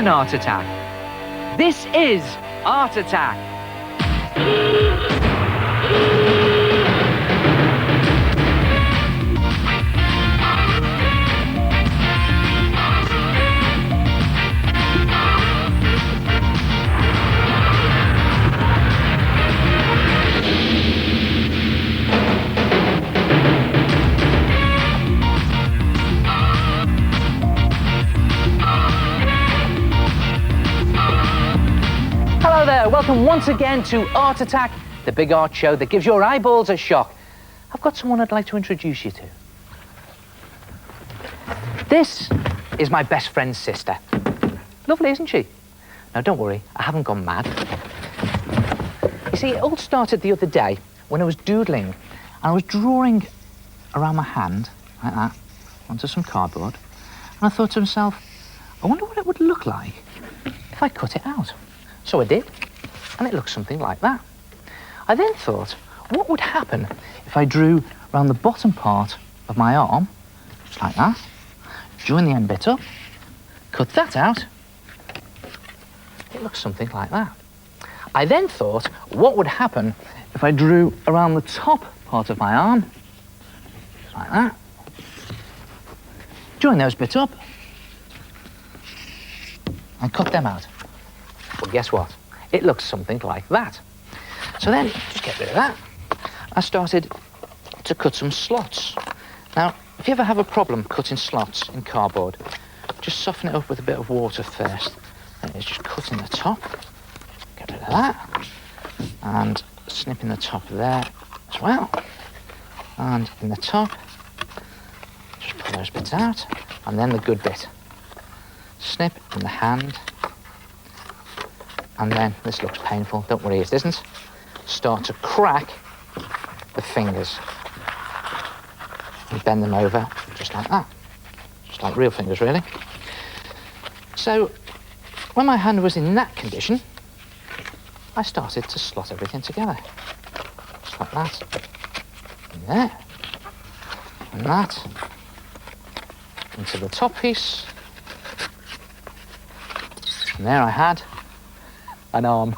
an heart attack. This is Art Attack. Hello there, welcome once again to Art Attack, the big art show that gives your eyeballs a shock. I've got someone I'd like to introduce you to. This is my best friend's sister. Lovely, isn't she? Now, don't worry, I haven't gone mad. You see, it all started the other day when I was doodling, and I was drawing around my hand, like that, onto some cardboard, and I thought to myself, I wonder what it would look like if I cut it out. So I did, and it looked something like that. I then thought, what would happen if I drew around the bottom part of my arm, just like that, join the end bit up, cut that out, it looks something like that. I then thought, what would happen if I drew around the top part of my arm, just like that, join those bits up, and cut them out. Well, guess what? It looks something like that. So then, just get rid of that. I started to cut some slots. Now, if you ever have a problem cutting slots in cardboard, just soften it up with a bit of water first. And it's just cutting the top. Get rid of that. And snipping the top there as well. And in the top, just pull those bits out. And then the good bit. Snip in the hand. And then, this looks painful, don't worry, it isn't. Start to crack the fingers. And bend them over, just like that. Just like real fingers, really. So, when my hand was in that condition, I started to slot everything together. Just like that. And there. And that. Into the top piece. And there I had an arm.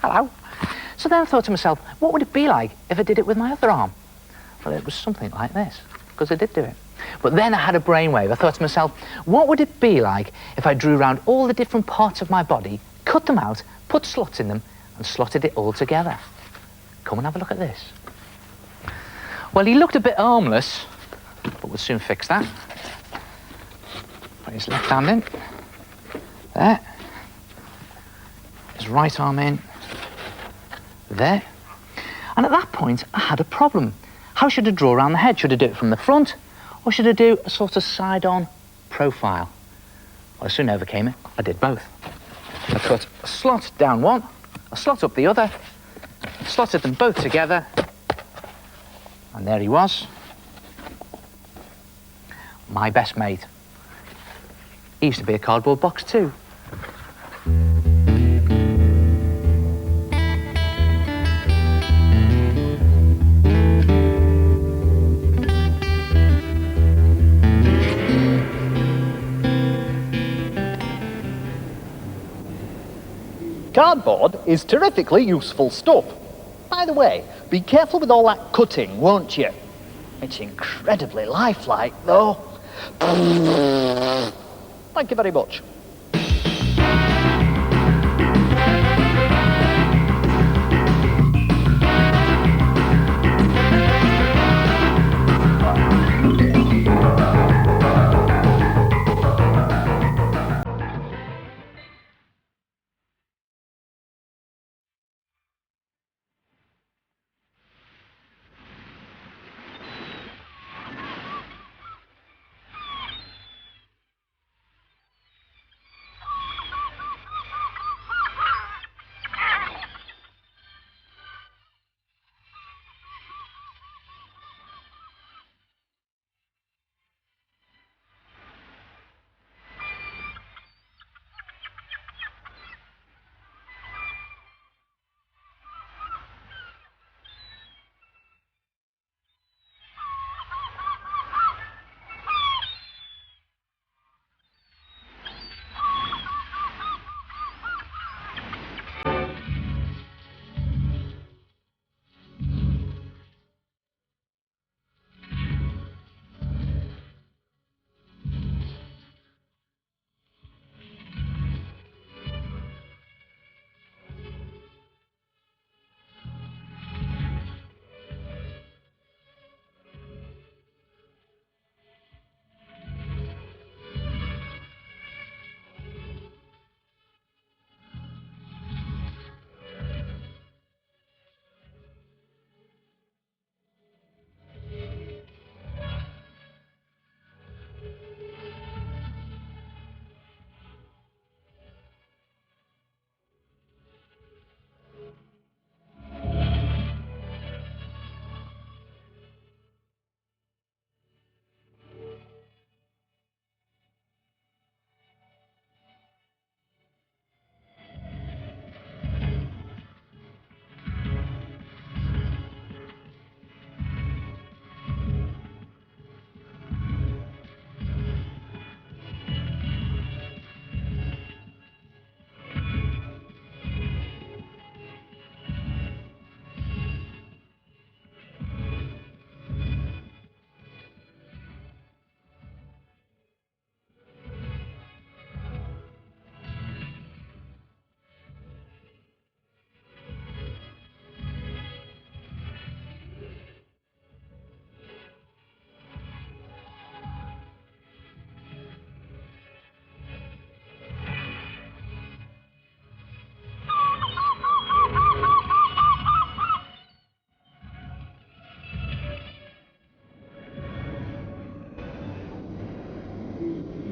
Hello. So then I thought to myself, what would it be like if I did it with my other arm? Well, it was something like this, because I did do it. But then I had a brainwave. I thought to myself, what would it be like if I drew around all the different parts of my body, cut them out, put slots in them, and slotted it all together? Come and have a look at this. Well, he looked a bit armless, but we'll soon fix that. Put his left hand in. There. His right arm in, there. And at that point, I had a problem. How should I draw around the head? Should I do it from the front, or should I do a sort of side-on profile? Well, I soon overcame it. I did both. I cut a slot down one, a slot up the other, slotted them both together, and there he was. My best mate. He used to be a cardboard box too. Cardboard is terrifically useful stuff. By the way, be careful with all that cutting, won't you? It's incredibly lifelike, though. Thank you very much.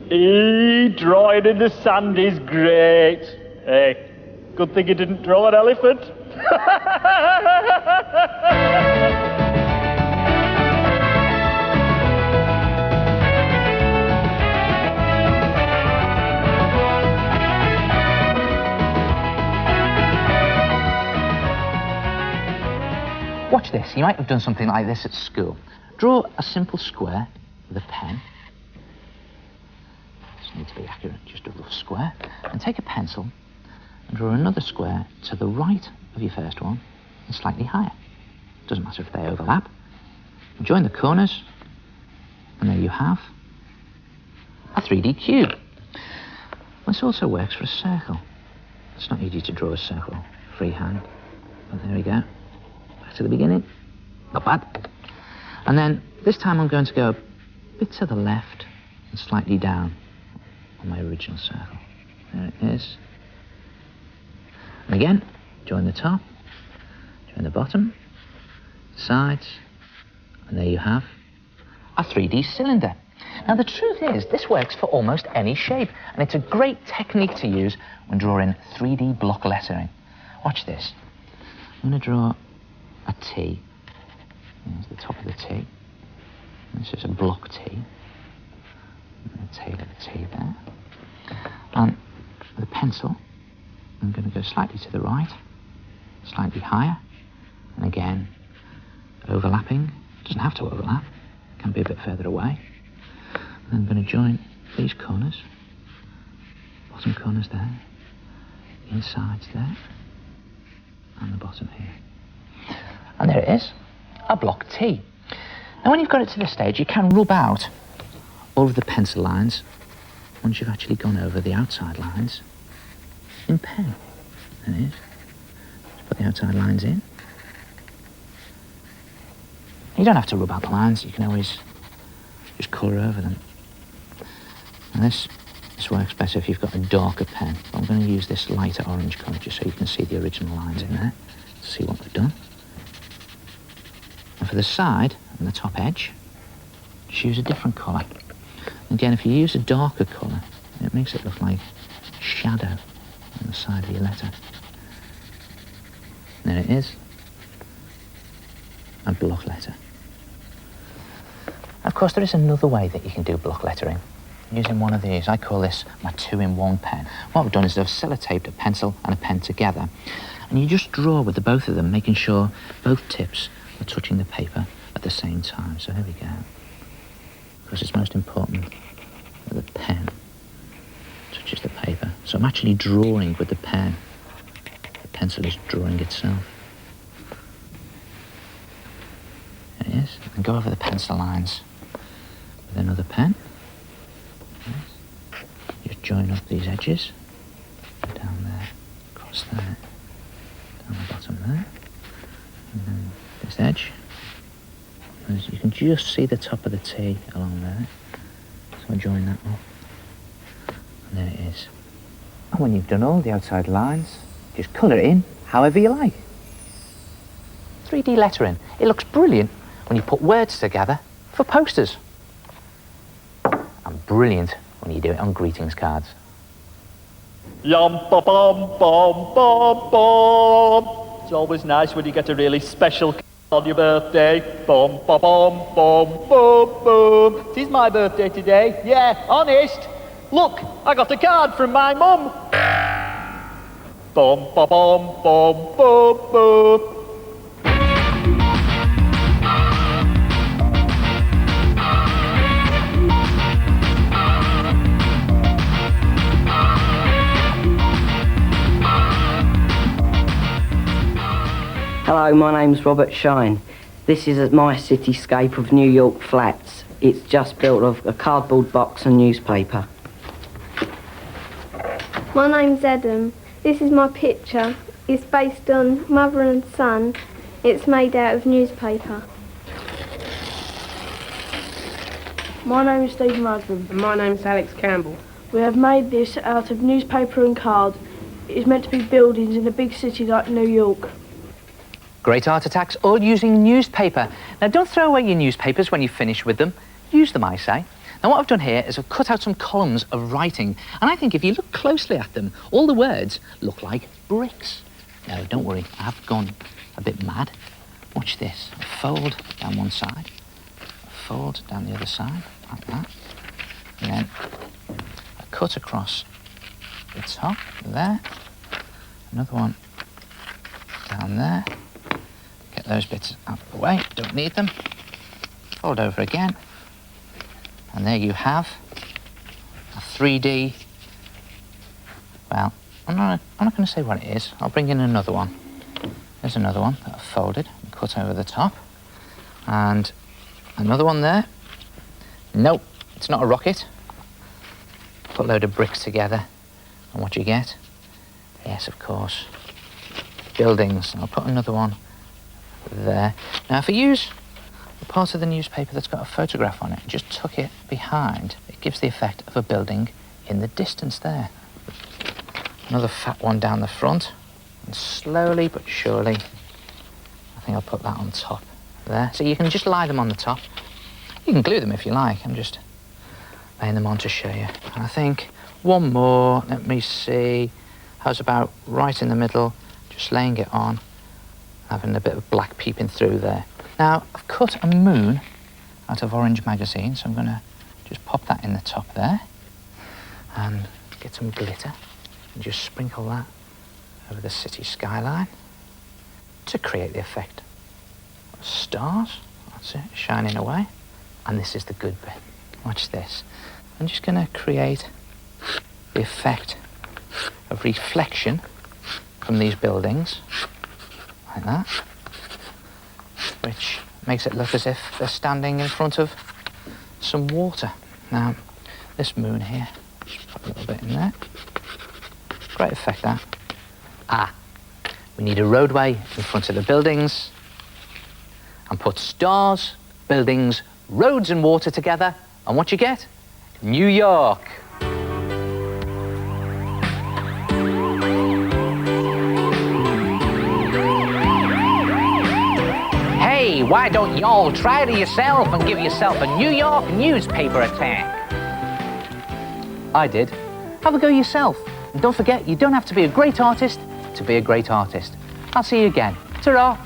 Drawing in the sand is great. Hey, good thing you didn't draw an elephant. Watch this. You might have done something like this at school. Draw a simple square with a pen. Doesn't need to be accurate, just a rough square. And take a pencil and draw another square to the right of your first one and slightly higher. Doesn't matter if they overlap. Join the corners, and there you have a 3D cube. This also works for a circle. It's not easy to draw a circle freehand, but there we go. Back to the beginning. Not bad. And then this time I'm going to go a bit to the left and slightly down on my original circle. There it is. And again, join the top, join the bottom, sides, and there you have a 3D cylinder. Now the truth is, this works for almost any shape, and it's a great technique to use when drawing 3D block lettering. Watch this. I'm going to draw a T. There's the top of the T. This is a block T. And the tail of the T there. And with a pencil, I'm going to go slightly to the right, slightly higher, and again, overlapping. Doesn't have to overlap, it can be a bit further away. And I'm going to join these corners, bottom corners there, insides there, and the bottom here. And there it is, a block T. Now when you've got it to this stage, you can rub out all of the pencil lines once you've actually gone over the outside lines in pen. There it is. Just put the outside lines in. You don't have to rub out the lines, you can always just colour over them. And this works better if you've got a darker pen. But I'm going to use this lighter orange colour just so you can see the original lines in there, see what we've done. And for the side and the top edge, just use a different colour. Again, if you use a darker colour, it makes it look like shadow on the side of your letter. There it is, a block letter. Of course, there is another way that you can do block lettering, using one of these. I call this my 2-in-1 pen. What I've done is I've sellotaped a pencil and a pen together, and you just draw with the both of them, making sure both tips are touching the paper at the same time. So here we go. Because it's most important that the pen touches the paper. So I'm actually drawing with the pen. The pencil is drawing itself. There it is. And go over the pencil lines with another pen. Just join up these edges. Down there, across there, down the bottom there. And then this edge. As you can just see the top of the T along there. So I join that up. And there it is. And when you've done all the outside lines, just colour it in however you like. 3D lettering. It looks brilliant when you put words together for posters. And brilliant when you do it on greetings cards. Yum ba bum bum bum bum. It's always nice when you get a really special on your birthday. Bum ba bum bum bum bum. It is my birthday today. Yeah, honest. Look, I got a card from my mum. Bum ba bum bum bum bum. Hello, my name's Robert Shine. This is my cityscape of New York flats. It's just built of a cardboard box and newspaper. My name's Adam. This is my picture. It's based on mother and son. It's made out of newspaper. My name is Stephen Muslim. And my name is Alex Campbell. We have made this out of newspaper and card. It is meant to be buildings in a big city like New York. Great art attacks, all using newspaper. Now don't throw away your newspapers when you finish with them. Use them, I say. Now Now what I've done here is I've cut out some columns of writing, and I think if you look closely at them, all the words look like bricks. No, don't worry, I have gone a bit mad. Watch this. I fold down one side, fold down the other side, like that, and then I cut across the top there, another one down there. Get those bits out of the way, don't need them. Fold over again, and there you have a 3D, well, I'm not going to say what it is. I'll bring in another one. There's another one that I've folded and cut over the top, and another one there. Nope, it's not a rocket. Put a load of bricks together, and what you get? Yes, of course, buildings. I'll put another one there. Now, if I use the part of the newspaper that's got a photograph on it and just tuck it behind, it gives the effect of a building in the distance there. Another fat one down the front, and slowly but surely, I think I'll put that on top there. So you can just lie them on the top. You can glue them if you like. I'm just laying them on to show you. And I think one more, let me see. How's about right in the middle, just laying it on, having a bit of black peeping through there. Now, I've cut a moon out of Orange magazine, so I'm going to just pop that in the top there and get some glitter and just sprinkle that over the city skyline to create the effect of stars. That's it, shining away. And this is the good bit. Watch this. I'm just going to create the effect of reflection from these buildings, like that, which makes it look as if they're standing in front of some water. Now, this moon here, just put a little bit in there. Great effect, that. Ah, we need a roadway in front of the buildings and put stars, buildings, roads and water together, and what you get? New York. Hey, why don't y'all try it yourself and give yourself a New York newspaper attack? I did. Have a go yourself. And don't forget, you don't have to be a great artist to be a great artist. I'll see you again. Ta-ra!